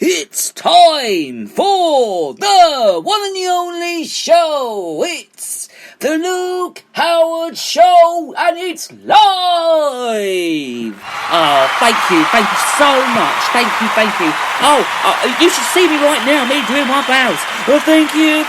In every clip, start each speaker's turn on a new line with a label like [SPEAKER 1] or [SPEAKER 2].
[SPEAKER 1] It's time for the one and the only show. It's the Luke Howard Show, and it's live. Oh, thank you so much. Thank you. Oh, you should see me right now, me doing my bows. Well, thank you.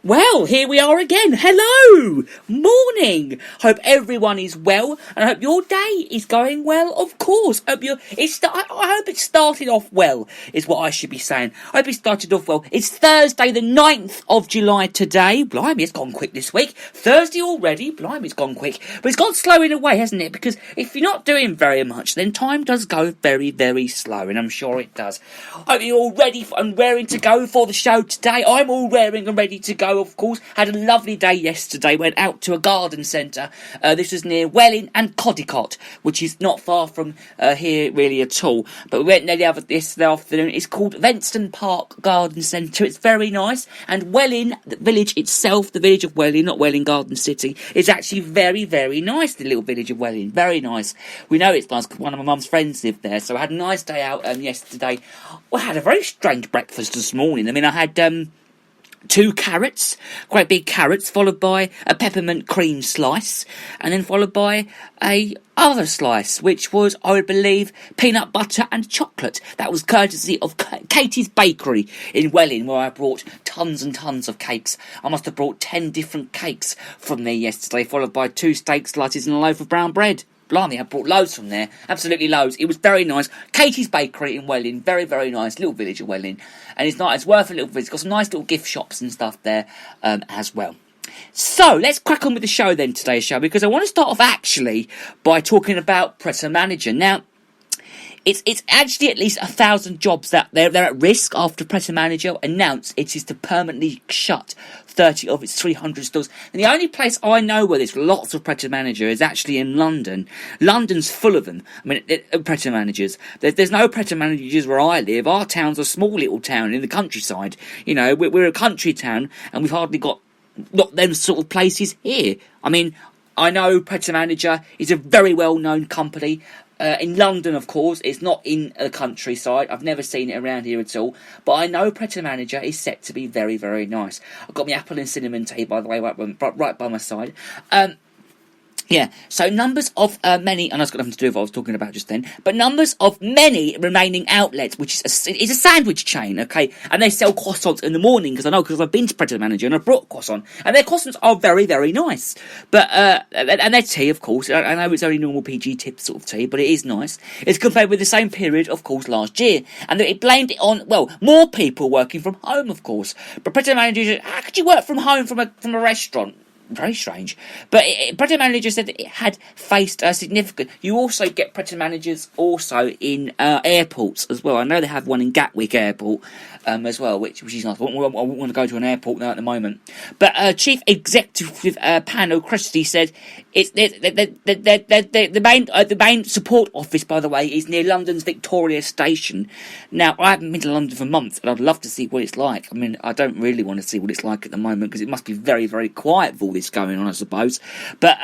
[SPEAKER 1] Well, here we are again. Hello! Morning! Hope everyone is well, and I hope your day is going well, of course. I hope it started off well, is what I should be saying. I hope it started off well. It's Thursday the 9th of July today. Blimey, it's gone quick this week. Thursday already. Blimey, it's gone quick. But it's gone slow in a way, hasn't it? Because if you're not doing very much, then time does go very, very slow, and I'm sure it does. I hope you're all ready and raring to go for the show today. I'm all raring and ready to go, of course. Had a lovely day yesterday. Went out to a garden centre. This was near Welling and Codicott, which is not far from here really at all. But we went there yesterday afternoon. It's called Venston Park Garden Centre. It's very nice. And Welling, the village itself, the village of Welling, not Welling Garden City, is actually very, very nice, the little village of Welling. Very nice. We know it's nice because one of my mum's friends lived there. So I had a nice day out yesterday. Well, I had a very strange breakfast this morning. I mean, I had 2 carrots, quite big carrots, followed by a peppermint cream slice, and then followed by a other slice, which was, I would believe, peanut butter and chocolate. That was courtesy of Katie's Bakery in Welling, where I brought tons and tons of cakes. I must have brought 10 different cakes from there yesterday, followed by 2 steak slices and a loaf of brown bread. Blimey, I brought loads from there. Absolutely loads. It was very nice. Katie's Bakery in Welling. Very, very nice. Little village of Welling. And it's nice. It's worth a little visit. It's got some nice little gift shops and stuff there as well. So, let's crack on with the show then, today's show, because I want to start off actually by talking about Presser Manager. Now, it's actually at least 1,000 jobs that they're at risk after Presser Manager announced it is to permanently shut 30 of its 300 stores. And the only place I know where there's lots of Presser Manager is actually in London. London's full of them. I mean, Presser Managers. There's no Presser Managers where I live. Our town's a small little town in the countryside. You know, we're a country town, and we've hardly got them sort of places here. I mean, I know Presser Manager is a very well-known company. In London, of course, it's not in the countryside. I've never seen it around here at all. But I know Presser Manager is set to be very, very nice. I've got my apple and cinnamon tea, by the way, right by my side. Yeah, so numbers of many, and that's got nothing to do with what I was talking about just then, but numbers of many remaining outlets, which is a sandwich chain, okay, and they sell croissants in the morning, because I've been to Presser Manager and I've brought croissant, and their croissants are very, very nice, but, and their tea, of course, I know it's only normal PG tip sort of tea, but it is nice. It's compared with the same period, of course, last year, and it blamed it on, well, more people working from home, of course, but Presser Manager said, how could you work from home from a restaurant? Very strange. But Presser Manager said that it had faced a significant... You also get Presser Managers also in airports as well. I know they have one in Gatwick Airport as well, which is nice. I wouldn't want to go to an airport now at the moment. But Chief Executive Panel Christie said the main support office, by the way, is near London's Victoria Station. Now, I haven't been to London for months, and I'd love to see what it's like. I mean, I don't really want to see what it's like at the moment, because it must be very, very quiet with all this going on, I suppose. But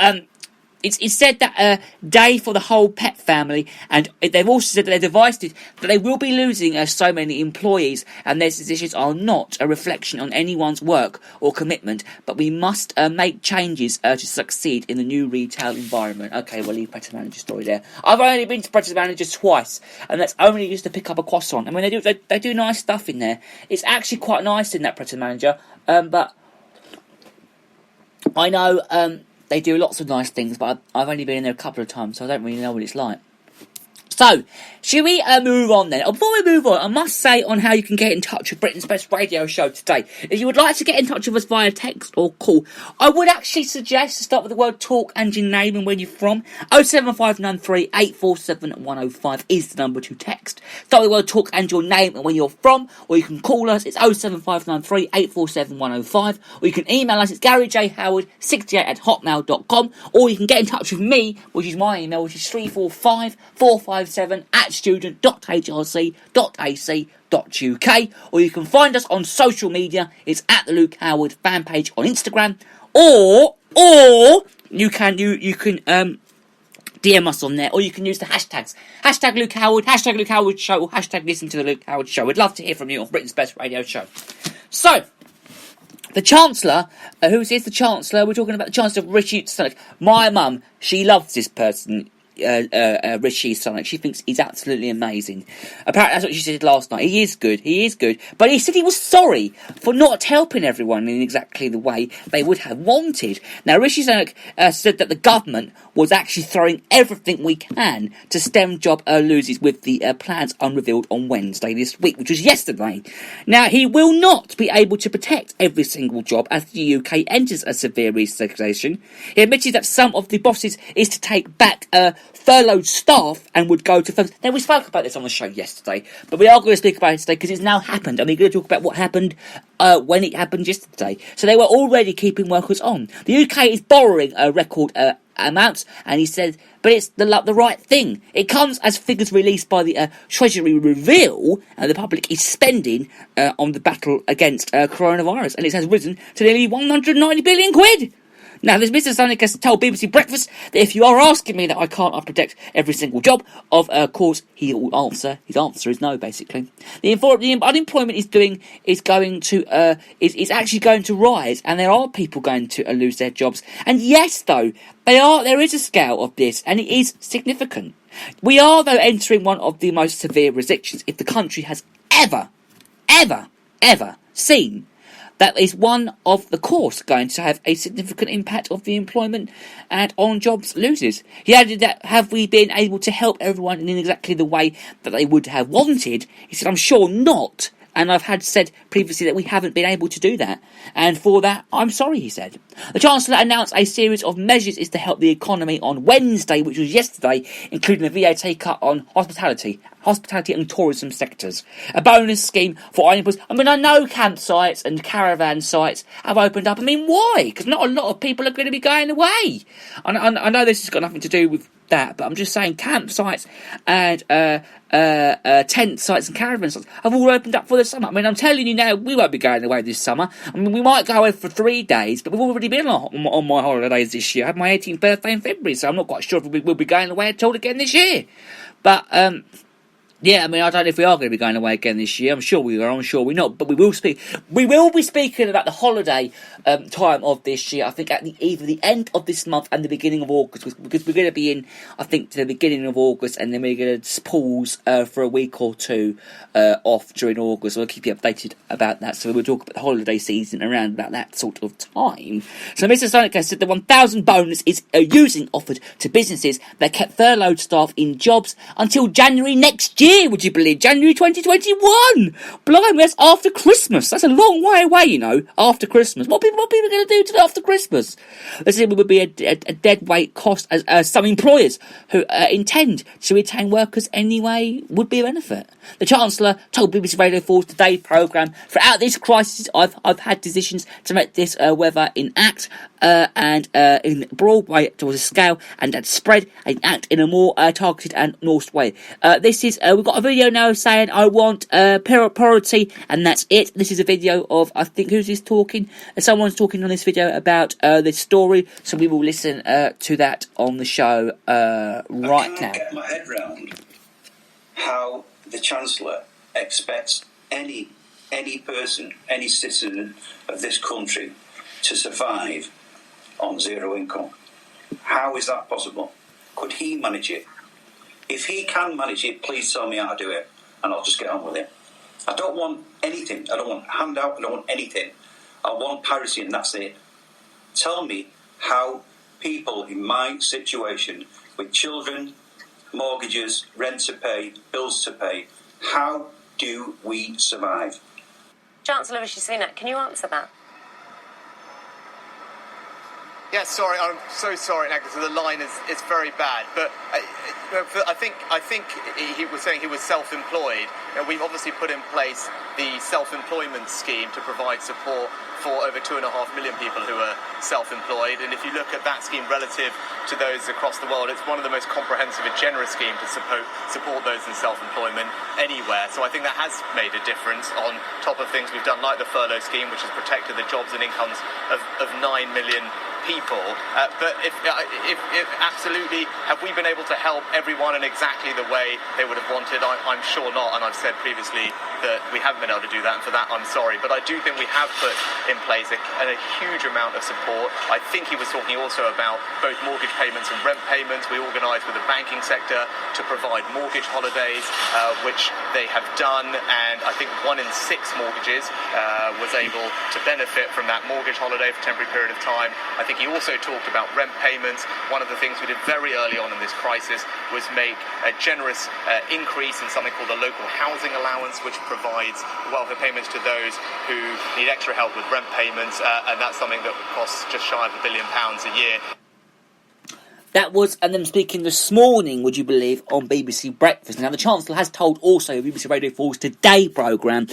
[SPEAKER 1] it's said that a day for the whole pet family, and they've also said that they've advised it that they will be losing so many employees, and their decisions are not a reflection on anyone's work or commitment, but we must make changes to succeed in the new retail environment. Okay, we'll leave Presser Manager story there. I've only been to Presser Manager twice, and that's only just to pick up a croissant. I mean, they do nice stuff in there. It's actually quite nice in that Presser Manager, but I know they do lots of nice things, but I've only been in there a couple of times, so I don't really know what it's like. So, should we move on then? Before we move on, I must say on how you can get in touch with Britain's Best Radio Show today. If you would like to get in touch with us via text or call, I would actually suggest to start with the word talk and your name and where you're from. 07593 847 105 is the number to text. Start with the word talk and your name and where you're from, or you can call us. It's 07593 847 105, or you can email us. It's garyjhoward68@hotmail.com, or you can get in touch with me, which is my email, which is 345 457@student.hrc.ac.uk, or you can find us on social media. It's at the Luke Howard fan page on Instagram, or you can DM us on there, or you can use the hashtags. Hashtag Luke Howard, hashtag Luke Howard Show, or hashtag listen to the Luke Howard Show. We'd love to hear from you on Britain's Best Radio Show. So, the Chancellor, who's the Chancellor? We're talking about the Chancellor of Rishi Sunak. My mum, she loves this person, Rishi Sunak. She thinks he's absolutely amazing. Apparently that's what she said last night. He is good, but he said he was sorry for not helping everyone in exactly the way they would have wanted. Now Rishi Sunak said that the government was actually throwing everything we can to stem job losses with the plans unrevealed on Wednesday this week, which was yesterday. Now he will not be able to protect every single job as the UK enters a severe recession. He admitted that some of the bosses is to take back furloughed staff and would go to firms. Now, we spoke about this on the show yesterday, but we are going to speak about it today because it's now happened, and we're going to talk about what happened when it happened yesterday. So they were already keeping workers on. The UK is borrowing record amounts, and he said, but it's the right thing. It comes as figures released by the Treasury reveal the public is spending on the battle against coronavirus, and it has risen to nearly 190 billion quid. Now, this Mr. Sunak has told BBC Breakfast that if you are asking me that I can't protect every single job, of course, he will answer. His answer is no, basically. The unemployment is actually going to rise, and there are people going to lose their jobs. And yes, though, there is a scale of this, and it is significant. We are, though, entering one of the most severe restrictions if the country has ever seen. That is one of the course going to have a significant impact of the employment and on jobs losers. He added that, have we been able to help everyone in exactly the way that they would have wanted? He said, I'm sure not. And I've had said previously that we haven't been able to do that. And for that, I'm sorry, he said. The Chancellor announced a series of measures is to help the economy on Wednesday, which was yesterday, including a VAT cut on hospitality and tourism sectors. A bonus scheme for unemployed. I mean, I know campsites and caravan sites have opened up. I mean, why? Because not a lot of people are going to be going away. I know this has got nothing to do with that, but I'm just saying campsites and tent sites and caravan sites have all opened up for the summer. I mean, I'm telling you now, we won't be going away this summer. I mean, we might go away for 3 days, but we've already been on my holidays this year. I had my 18th birthday in February, so I'm not quite sure if we'll be going away at all again this year. But yeah, I mean, I don't know if we are going to be going away again this year. I'm sure we are, I'm sure we're not. But we will be speaking about the holiday time of this year, I think, at either the end of this month and the beginning of August, because we're going to be in, I think, to the beginning of August, and then we're going to pause for a week or two off during August. So I'll keep you updated about that. So we'll talk about the holiday season around about that sort of time. So Mr. Sunak has said the 1,000 bonus is offered to businesses that kept furloughed staff in jobs until January next year. Would you believe? January 2021! Blimey, that's after Christmas. That's a long way away, you know, after Christmas. What people are going to do after Christmas? This would be a dead weight cost, as some employers who intend to retain workers anyway would be a benefit. The Chancellor told BBC Radio 4's Today programme, throughout this crisis, I've had decisions to make this weather enact and in broad way towards a scale and that spread and act in a more targeted and nuanced way. We've got a video now saying I want priority, and that's it. This is a video of, I think, who's this talking? Someone's talking on this video about this story, so we will listen to that on the show right now. I can't
[SPEAKER 2] get my head round how the Chancellor expects any person, any citizen of this country to survive on zero income. How is that possible? Could he manage it? If he can manage it, please tell me how to do it, and I'll just get on with it. I don't want anything. I don't want handout. I don't want anything. I want parity, and that's it. Tell me how people in my situation, with children, mortgages, rent to pay, bills to pay, how do we survive?
[SPEAKER 3] Chancellor Rishi Sunak, can you answer that?
[SPEAKER 4] Yeah, sorry, I'm so sorry, Agnes, the line is very bad. But I think he was saying he was self-employed. You know, we've obviously put in place the self-employment scheme to provide support for over 2.5 million people who are self-employed. And if you look at that scheme relative to those across the world, it's one of the most comprehensive and generous schemes to support those in self-employment anywhere. So I think that has made a difference on top of things we've done, like the furlough scheme, which has protected the jobs and incomes of 9 million people. But if absolutely, have we been able to help everyone in exactly the way they would have wanted? I'm sure not, and I've said previously that we haven't been able to do that, and for that I'm sorry. But I do think we have put in place a huge amount of support. I think he was talking also about both mortgage payments and rent payments. We organised with the banking sector to provide mortgage holidays, which they have done, and I think 1 in 6 mortgages was able to benefit from that mortgage holiday for a temporary period of time. I think he also talked about rent payments. One of the things we did very early on in this crisis was make a generous increase in something called the local housing allowance, which provides welfare payments to those who need extra help with rent payments, and that's something that costs just shy of £1 billion a year.
[SPEAKER 1] That was, and them speaking this morning, would you believe, on BBC Breakfast. Now, the Chancellor has told also BBC Radio 4's Today programme,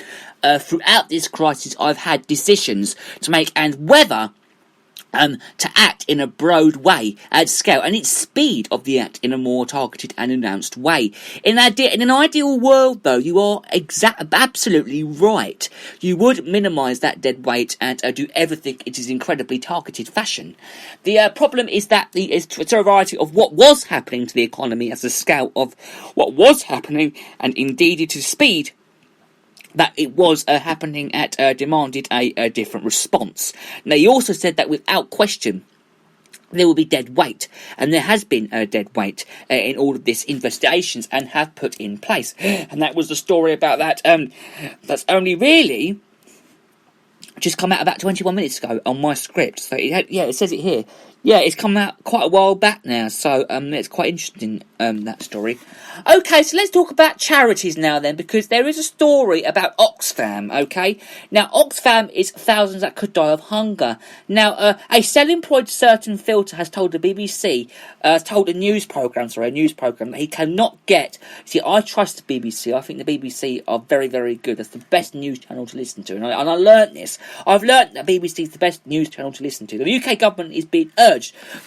[SPEAKER 1] throughout this crisis, I've had decisions to make, and whether to act in a broad way at scale, and its speed of the act in a more targeted and announced way. In an ideal world, though, you are absolutely right. You would minimise that dead weight and do everything in its incredibly targeted fashion. The problem is that the severity of what was happening to the economy as a scale of what was happening, and indeed it is speed that it was happening at demanded a different response. Now, he also said that without question there will be dead weight, and there has been dead weight in all of these investigations and have put in place. And that was the story about that. That's only really just come out about 21 minutes ago on my script. So it says it here. Yeah, it's come out quite a while back now, so it's quite interesting, that story. Okay, so let's talk about charities now then, because there is a story about Oxfam, okay? Now, Oxfam is thousands that could die of hunger. Now, a self-employed certain filter has told the BBC, told a news programme that he cannot get. See, I trust the BBC. I think the BBC are very, very good. That's the best news channel to listen to. And I learnt this. I've learnt that BBC is the best news channel to listen to. The UK government is being urged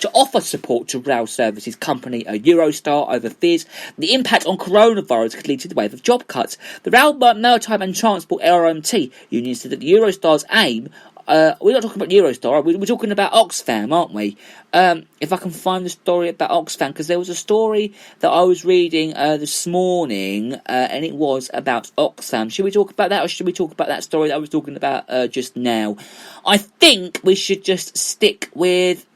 [SPEAKER 1] to offer support to rail services company Eurostar over fears the impact on coronavirus could lead to the wave of job cuts. The Rail, Maritime and Transport RMT union said that Eurostar's aim, we're not talking about Eurostar, we're talking about Oxfam, aren't we? If I can find the story about Oxfam, because there was a story that I was reading this morning, and it was about Oxfam. Should we talk about that, or should we talk about that story that I was talking about just now? I think we should just stick with...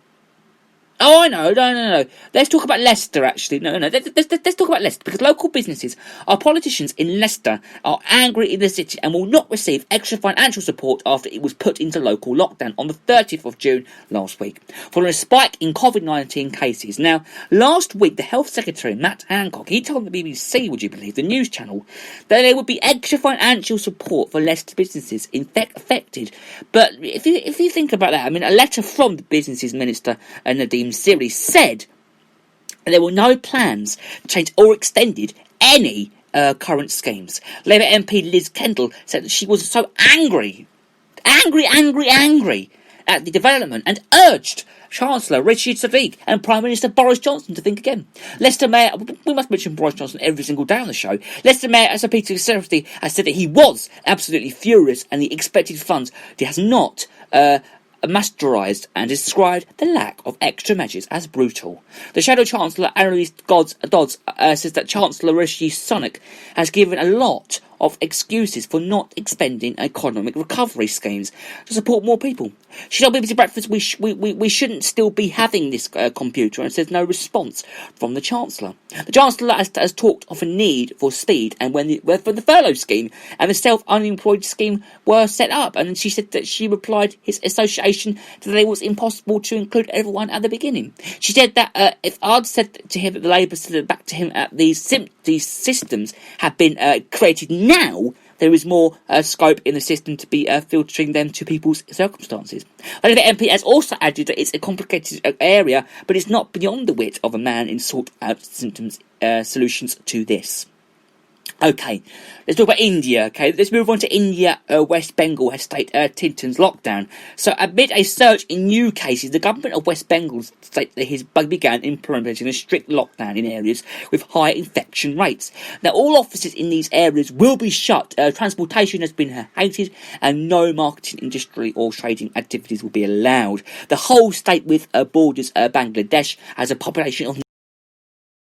[SPEAKER 1] Oh, I know, no. Let's talk about Leicester, actually. No. Let's talk about Leicester, because local businesses, our politicians in Leicester, are angry in the city and will not receive extra financial support after it was put into local lockdown on the 30th of June last week, following a spike in COVID-19 cases. Now, last week, the Health Secretary, Matt Hancock, he told the BBC, would you believe, the news channel, that there would be extra financial support for Leicester businesses affected. But if you think about that, I mean, a letter from the Businesses Minister, Nadine Siri, said there were no plans to change or extended any current schemes. Labour MP Liz Kendall said that she was so angry at the development and urged Chancellor Richard Sadiq and Prime Minister Boris Johnson to think again. Leicester Mayor, we must mention Boris Johnson every single day on the show. Leicester Mayor Sir Peter Serafty has said that he was absolutely furious and the expected funds he has not masterised, and described the lack of extra measures as brutal. The Shadow Chancellor, Annalise Dodds, says that Chancellor Rishi Sunak has given a lot of excuses for not expending economic recovery schemes to support more people. She told BBC Breakfast we shouldn't still be having this computer, and says no response from the Chancellor. The Chancellor has talked of a need for speed, and when the furlough scheme and the self-unemployed scheme were set up, and she said that she replied his association that it was impossible to include everyone at the beginning. She said that if I'd said to him that the Labour said back to him that these systems have been created now, there is more scope in the system to be filtering them to people's circumstances. The MP has also added that it's a complicated area, but it's not beyond the wit of a man in sort out symptoms solutions to this. Okay, let's talk about India, okay? Let's move on to India. West Bengal has stated Tinton's lockdown. So, amid a surge in new cases, the government of West Bengal stated that it began implementing a strict lockdown in areas with high infection rates. Now, all offices in these areas will be shut, transportation has been hated, and no marketing, industry or trading activities will be allowed. The whole state, with borders Bangladesh, has a population of